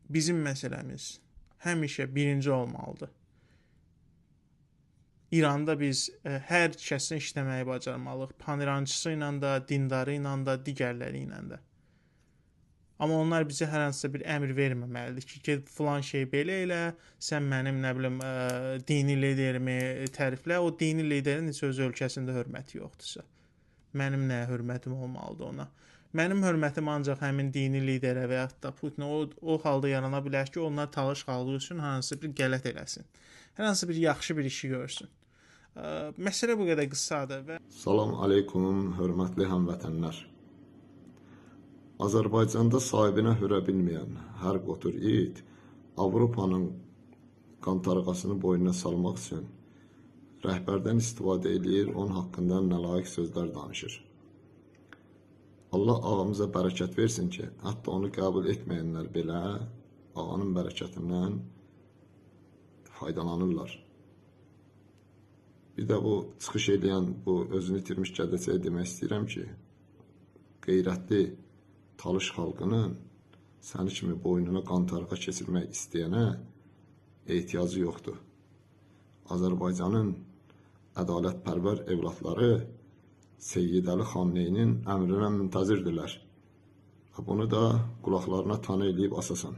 bizim məsələmiz həmişə birinci olmalıdır. İranda biz hər kəslə işləməyi bacarmalıyıq. Panirancısı ilə də, dindarı ilə də, digərləri ilə də. Amma onlar bizə hər hansısa bir əmr verməməlidir ki, get filan şey belə elə, sən mənim nə bilim dini liderimi təriflə. O dini liderin heç öz ölkəsində hörməti yoxdursa, mənim nəyə hörmətim olmalıdır ona? Mənim hörmətim ancaq həmin dini liderə və yaxud da Putinə o halda yarana bilər ki, onlar Talış xalqı üçün hansı bir qələt eləsin. Hər hansı bir yaxşı bir işi görsün. Məsələ bu qədər qısadır və Salam aleykum, hörmətli həmvətənlər. Azərbaycanda sahibinə hörə bilməyən hər qotur it Avropanın qantarğasını boynuna salmaq üçün rəhbərdən istifadə edir, onun haqqında nalayiq sözlər danışır. Allah ağamıza bərəkət versin ki, hətta onu qəbul etməyənlər belə ağanın bərəkətindən faydalanırlar. Bir də bu çıxış edən, bu özünü itirmiş gədəçəyə demək istəyirəm ki, qeyrətli Talış xalqının səni kimi boynuna qantarğa keçirmək istəyənə ehtiyacı yoxdur. Azərbaycanın ədalətpərvər evlatları Seyyid Əli Xamneyinin əmrinə müntəzirdirlər. Bunu da qulaqlarına tanı eləyib asasan.